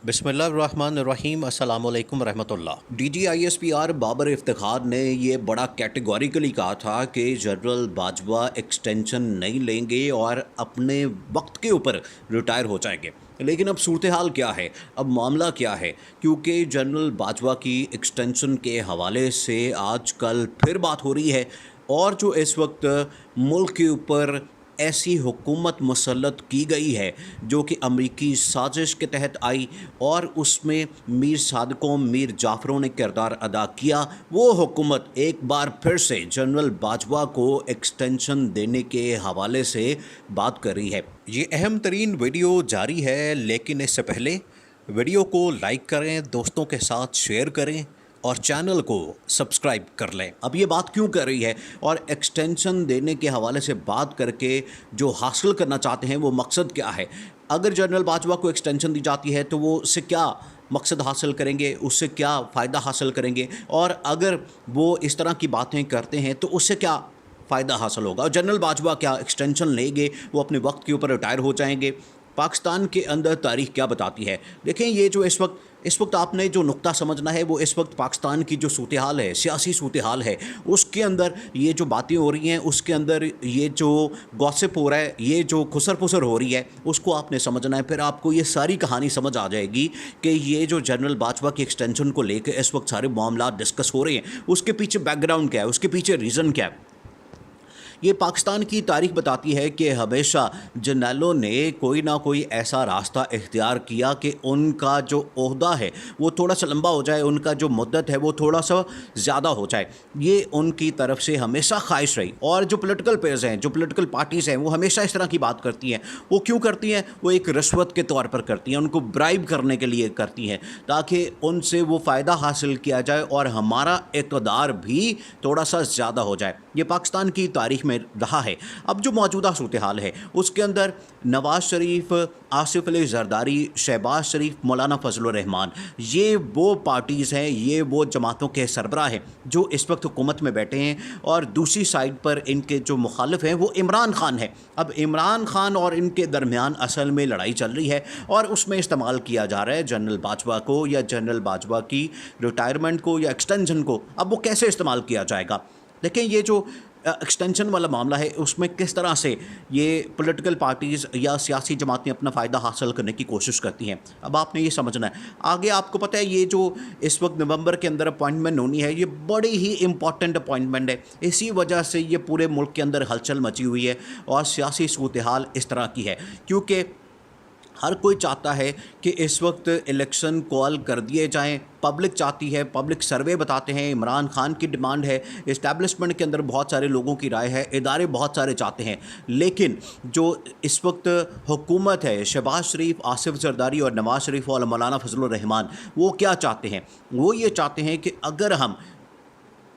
बिस्मिल्लाहिर्रहमानिर्रहीम अस्सलाम वालेकुम रहमतुल्लाह। DGISPR बाबर इफ्तिखार ने ये बड़ा कैटेगोरिकली कहा था कि जनरल बाजवा एक्सटेंशन नहीं लेंगे और अपने वक्त के ऊपर रिटायर हो जाएंगे। लेकिन अब सूरत हाल क्या है, अब मामला क्या है? क्योंकि जनरल बाजवा की एक्सटेंशन के हवाले से आजकल फिर बात हो रही है और जो इस वक्त मुल्क के ऊपर ऐसी हुकूमत मुसल्लत की गई है जो कि अमरीकी साजिश के तहत आई और उसमें मीर सादकों मीर जाफ़रों ने किरदार अदा किया। वो हुकूमत एक बार फिर से जनरल बाजवा को एक्सटेंशन देने के हवाले से बात कर रही है। ये अहम तरीन वीडियो जारी है, लेकिन इससे पहले वीडियो को लाइक करें, दोस्तों के साथ शेयर करें और चैनल को सब्सक्राइब कर लें। अब ये बात क्यों कर रही है और एक्सटेंशन देने के हवाले से बात करके जो हासिल करना चाहते हैं वो मकसद क्या है? अगर जनरल बाजवा को एक्सटेंशन दी जाती है तो वो उससे क्या मकसद हासिल करेंगे, उससे क्या फ़ायदा हासिल करेंगे, और अगर वो इस तरह की बातें करते हैं तो उससे क्या फ़ायदा हासिल होगा? और जनरल बाजवा क्या एक्सटेंशन लेंगे, वो अपने वक्त के ऊपर रिटायर हो जाएंगे? पाकिस्तान के अंदर तारीख़ क्या बताती है? देखें, ये जो इस वक्त आपने जो नुक्ता समझना है वो इस वक्त पाकिस्तान की जो सूरत हाल है, सियासी सूरत हाल है, उसके अंदर ये जो बातें हो रही हैं, उसके अंदर ये जो गॉसिप हो रहा है, ये जो खुसर फुसर हो रही है, उसको आपने समझना है। फिर आपको ये सारी कहानी समझ आ जाएगी कि ये जो जनरल बाजवा की एक्सटेंशन को लेकर इस वक्त सारे मामला डिस्कस हो रहे हैं, उसके पीछे बैकग्राउंड क्या है, उसके पीछे रीज़न क्या है। ये पाकिस्तान की तारीख बताती है कि हमेशा जर्नैलों ने कोई ना कोई ऐसा रास्ता इख्तियार किया कि उनका जो ओहदा है वो थोड़ा सा लंबा हो जाए, उनका जो मुद्दत है वो थोड़ा सा ज़्यादा हो जाए। ये उनकी तरफ से हमेशा ख्वाहिश रही। और जो पॉलिटिकल पेयर्स हैं, जो पॉलिटिकल पार्टीज़ हैं, वो हमेशा इस तरह की बात करती हैं। वो क्यों करती हैं? वो एक रिश्वत के तौर पर करती हैं, उनको ब्राइब करने के लिए करती हैं ताकि उनसे वो फ़ायदा हासिल किया जाए और हमारा इक़्तिदार भी थोड़ा सा ज़्यादा हो जाए। ये पाकिस्तान की तारीख में रहा है। अब जो मौजूदा सूरत हाल है उसके अंदर नवाज़ शरीफ, आसिफ अली जरदारी, शहबाज शरीफ, मौलाना फजलुर रहमान, ये वो पार्टीज़ हैं, ये वो जमातों के सरबराह हैं जो इस वक्त हुकूमत में बैठे हैं। और दूसरी साइड पर इनके जो मुखालिफ हैं वो इमरान खान है। अब इमरान खान और इनके दरमियान असल में लड़ाई चल रही है और उसमें इस्तेमाल किया जा रहा है जनरल बाजवा को या जनरल बाजवा की रिटायरमेंट को या एक्सटेंशन को। अब वो कैसे इस्तेमाल किया जाएगा? देखें, ये जो एक्सटेंशन वाला मामला है उसमें किस तरह से ये पॉलिटिकल पार्टीज़ या सियासी जमातें अपना फ़ायदा हासिल करने की कोशिश करती हैं। अब आपने ये समझना है। आगे आपको पता है ये जो इस वक्त नवंबर के अंदर अपॉइंटमेंट होनी है, ये बड़ी ही इम्पॉर्टेंट अपॉइंटमेंट है। इसी वजह से ये पूरे मुल्क के अंदर हलचल मची हुई है और सियासी सूरत हाल इस तरह की है क्योंकि हर कोई चाहता है कि इस वक्त इलेक्शन कॉल कर दिए जाएं। पब्लिक चाहती है, पब्लिक सर्वे बताते हैं, इमरान खान की डिमांड है, इस्टेब्लिशमेंट के अंदर बहुत सारे लोगों की राय है, इदारे बहुत सारे चाहते हैं। लेकिन जो इस वक्त हुकूमत है, शहबाज शरीफ, आसिफ जरदारी और नवाज़ शरीफ और मौलाना फजलुर रहमान, वो क्या चाहते हैं? वो ये चाहते हैं कि अगर हम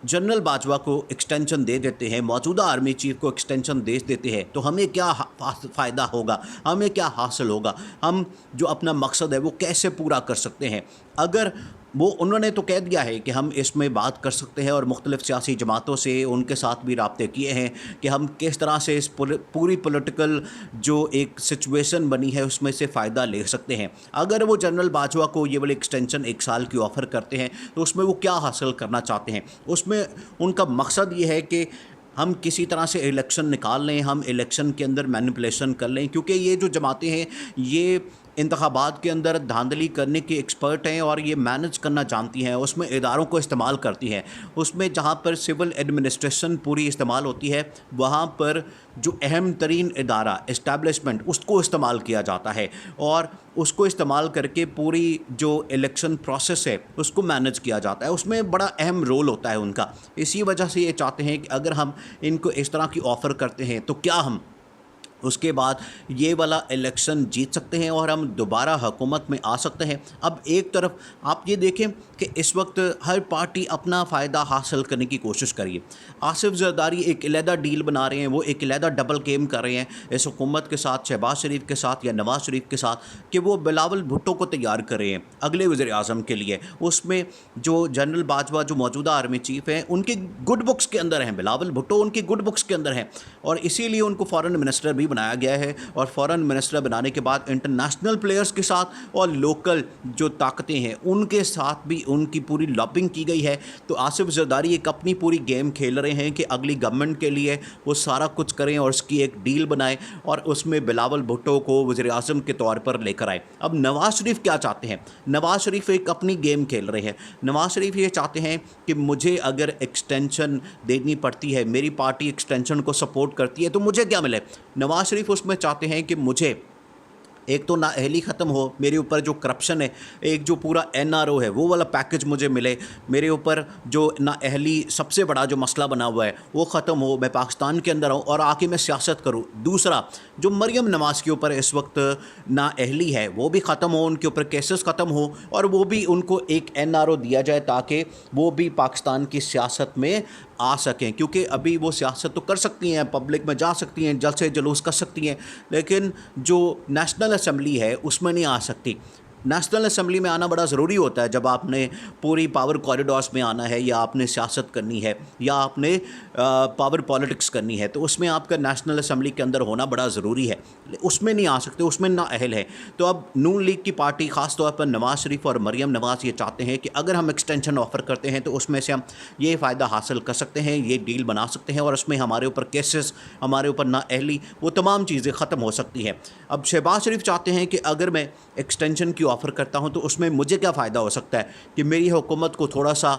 जनरल बाजवा को एक्सटेंशन दे देते हैं, मौजूदा आर्मी चीफ को एक्सटेंशन दे देते हैं, तो हमें क्या फ़ायदा होगा, हमें क्या हासिल होगा, हम जो अपना मकसद है वो कैसे पूरा कर सकते हैं। अगर वो उन्होंने तो कह दिया है कि हम इसमें बात कर सकते हैं और मुख्तलिफ़ सियासी जमातों से उनके साथ भी राब्ते किए हैं कि हम किस तरह से इस पूरी पॉलिटिकल जो एक सिचुएशन बनी है उसमें से फ़ायदा ले सकते हैं। अगर वो जनरल बाजवा को ये वाली एक्सटेंशन 1 साल की ऑफ़र करते हैं तो उसमें वो क्या हासिल करना चाहते हैं? उसमें उनका मकसद ये है कि हम किसी तरह से इलेक्शन निकाल लें, हम इलेक्शन के अंदर मैनिपुलेशन कर लें, क्योंकि ये जो जमातें हैं ये इंतखाबात के अंदर धांधली करने के एक्सपर्ट हैं और ये मैनेज करना जानती हैं। उसमें इदारों को इस्तेमाल करती हैं। उसमें जहाँ पर सिविल एडमिनिस्ट्रेशन पूरी इस्तेमाल होती है, वहाँ पर जो अहम तरीन इदारा इस्टेब्लिशमेंट, उसको इस्तेमाल किया जाता है और उसको इस्तेमाल करके पूरी जो इलेक्शन प्रोसेस है उसको मैनेज किया जाता है। उसमें बड़ा अहम रोल होता है उनका। इसी वजह से ये चाहते हैं कि अगर हम इनको इस तरह की ऑफ़र करते हैं तो क्या हम उसके बाद ये वाला इलेक्शन जीत सकते हैं और हम दोबारा हुकूमत में आ सकते हैं। अब एक तरफ आप ये देखें कि इस वक्त हर पार्टी अपना फ़ायदा हासिल करने की कोशिश करिए। आसिफ जरदारी एक अलहदा डील बना रहे हैं, वो एक अलहदा डबल गेम कर रहे हैं इस हुकूमत के साथ, शहबाज शरीफ के साथ या नवाज़ शरीफ के साथ, कि वो बिलावल भुट्टो को तैयार कर रहे हैं अगले वज़ीर आज़म के लिए। उसमें जो जनरल बाजवा जो मौजूदा आर्मी चीफ़ हैं उनकी गुड बुक्स के अंदर हैं, बिलावल भुट्टो उनकी गुड बुक्स के अंदर हैं और इसीलिए उनको फ़ॉरेन मिनिस्टर भी बनाया गया है और फॉरेन मिनिस्टर बनाने के बाद इंटरनेशनल प्लेयर्स के साथ और लोकल जो ताकतें हैं उनके साथ भी उनकी पूरी लॉबिंग की गई है। तो आसिफ जरदारी एक अपनी पूरी गेम खेल रहे हैं कि अगली गवर्नमेंट के लिए वो सारा कुछ करें और उसकी एक डील बनाएं और उसमें बिलावल भुट्टो को वज़ीर-ए-आज़म के तौर पर लेकर आए। अब नवाज़ शरीफ क्या चाहते हैं? नवाज़ शरीफ एक अपनी गेम खेल रहे हैं। नवाज़ शरीफ ये चाहते हैं कि मुझे अगर एक्सटेंशन देनी पड़ती है, मेरी पार्टी एक्सटेंशन को सपोर्ट करती है तो मुझे क्या मिले? नवाज़ शरीफ उसमें चाहते हैं कि मुझे एक तो नाअहली ख़त्म हो, मेरे ऊपर जो करप्शन है, एक जो पूरा एनआरओ है वो वाला पैकेज मुझे मिले, मेरे ऊपर जो नाअहली सबसे बड़ा जो मसला बना हुआ है वो ख़त्म हो, मैं पाकिस्तान के अंदर आऊँ और आके मैं सियासत करूँ। दूसरा, जो मरियम नवाज़ के ऊपर इस वक्त नाअहली है वो भी ख़त्म हो, उनके ऊपर केसेस ख़त्म हो और वो भी उनको एक एनआरओ दिया जाए ताकि वो भी पाकिस्तान की सियासत में आ सकें, क्योंकि अभी वो सियासत तो कर सकती हैं, पब्लिक में जा सकती हैं, जल से जुलूस कर सकती हैं, लेकिन जो नेशनल असेंबली है उसमें नहीं आ सकती। नेशनल असेंबली में आना बड़ा ज़रूरी होता है जब आपने पूरी पावर कॉरिडोर्स में आना है या आपने सियासत करनी है या आपने पावर पॉलिटिक्स करनी है, तो उसमें आपका नेशनल असेंबली के अंदर होना बड़ा ज़रूरी है। उसमें नहीं आ सकते, उसमें नाअहल है। तो अब नून लीग की पार्टी ख़ास तौर पर नवाज़ शरीफ और मरियम नवाज़ ये चाहते हैं कि अगर हम एक्सटेंशन ऑफ़र करते हैं तो उसमें से हम ये फ़ायदा हासिल कर सकते हैं, ये डील बना सकते हैं और उसमें हमारे ऊपर केसेस, हमारे ऊपर नाअहली, वो तमाम चीज़ें ख़त्म हो सकती हैं। अब शहबाज शरीफ चाहते हैं कि अगर मैं एक्सटेंशन की ऑफ़र करता हूं तो उसमें मुझे क्या फ़ायदा हो सकता है कि मेरी हुकूमत को थोड़ा सा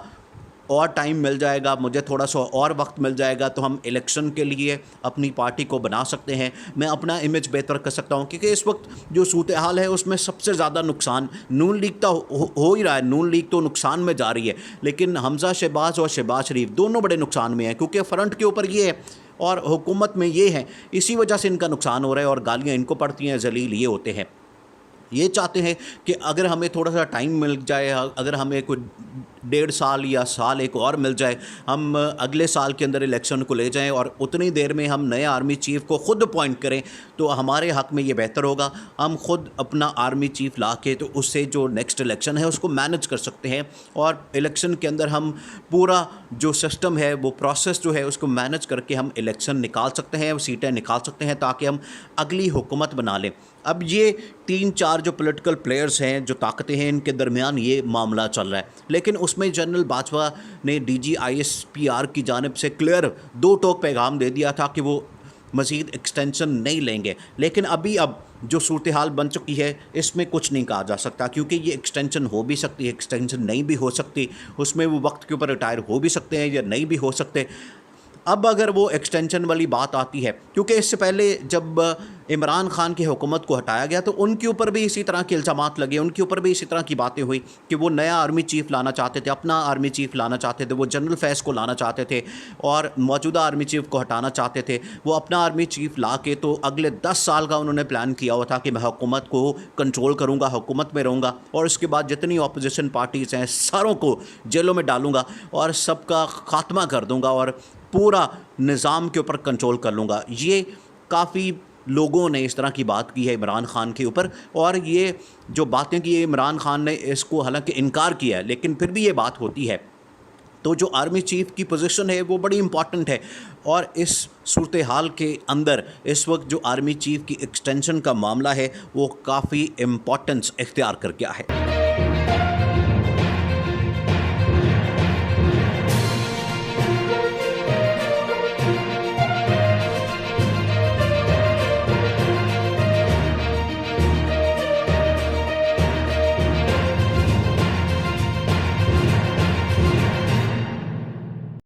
और टाइम मिल जाएगा, मुझे थोड़ा सा और वक्त मिल जाएगा, तो हम इलेक्शन के लिए अपनी पार्टी को बना सकते हैं, मैं अपना इमेज बेहतर कर सकता हूं। क्योंकि इस वक्त जो सूरत हाल है उसमें सबसे ज़्यादा नुकसान नून लीग तो हो ही रहा है, नून लीग तो नुकसान में जा रही है, लेकिन हमज़ा शहबाज और शहबाज शरीफ दोनों बड़े नुकसान में हैं, क्योंकि फ्रंट के ऊपर ये है और हुकूमत में ये है, इसी वजह से इनका नुकसान हो रहा है और गालियाँ इनको पड़ती हैं, जलील ये होते हैं। ये चाहते हैं कि अगर हमें थोड़ा सा टाइम मिल जाए, अगर हमें कोई 1.5 साल या साल एक और मिल जाए, हम अगले साल के अंदर इलेक्शन को ले जाएं और उतनी देर में हम नए आर्मी चीफ़ को ख़ुद अपॉइंट करें तो हमारे हक़ में ये बेहतर होगा। हम ख़ुद अपना आर्मी चीफ़ ला के तो उससे जो नेक्स्ट इलेक्शन है उसको मैनेज कर सकते हैं और इलेक्शन के अंदर हम पूरा जो सिस्टम है, वो प्रोसेस जो है उसको मैनेज करके हम इलेक्शन निकाल सकते हैं, सीटें निकाल सकते हैं ताकि हम अगली हुकूमत बना लें। अब ये 3-4 जो पॉलिटिकल प्लेयर्स हैं, जो ताकतें हैं, इनके दरमियान ये मामला चल रहा है, लेकिन उसमें जनरल बाजवा ने DG ISPR की जानिब से क्लियर 2 टोक पैगाम दे दिया था कि वो मज़ीद एक्सटेंशन नहीं लेंगे। लेकिन अभी अब जो सूरत हाल बन चुकी है इसमें कुछ नहीं कहा जा सकता, क्योंकि ये एक्सटेंशन हो भी सकती है, एक्सटेंशन नहीं भी हो सकती, उसमें वो वक्त के ऊपर रिटायर हो भी सकते हैं या नहीं भी हो सकते। अब अगर वो एक्सटेंशन वाली बात आती है, क्योंकि इससे पहले जब इमरान खान की हुकूमत को हटाया गया तो उनके ऊपर भी इसी तरह के इल्ज़ामात लगे, उनके ऊपर भी इसी तरह की बातें हुई कि वो नया आर्मी चीफ़ लाना चाहते थे, अपना आर्मी चीफ़ लाना चाहते थे, वो जनरल फैज़ को लाना चाहते थे और मौजूदा आर्मी चीफ़ को हटाना चाहते थे। वो अपना आर्मी चीफ़ ला के तो अगले 10 साल का उन्होंने प्लान किया हुआ था कि मैं हुकूमत को कंट्रोल करूँगा, हुकूमत में रहूँगा और उसके बाद जितनी अपोजिशन पार्टीज़ हैं सारों को जेलों में डालूँगा और सबका ख़ात्मा कर दूँगा और पूरा निज़ाम के ऊपर कंट्रोल कर लूँगा। ये काफ़ी लोगों ने इस तरह की बात की है इमरान खान के ऊपर और ये जो बातें की है इमरान खान ने इसको हालांकि इनकार किया है, लेकिन फिर भी ये बात होती है। तो जो आर्मी चीफ़ की पोजीशन है वो बड़ी इम्पॉर्टेंट है और इस सूरत हाल के अंदर इस वक्त जो आर्मी चीफ़ की एक्सटेंशन का मामला है वो काफ़ी इम्पॉर्टेंस इख्तियार कर गया है।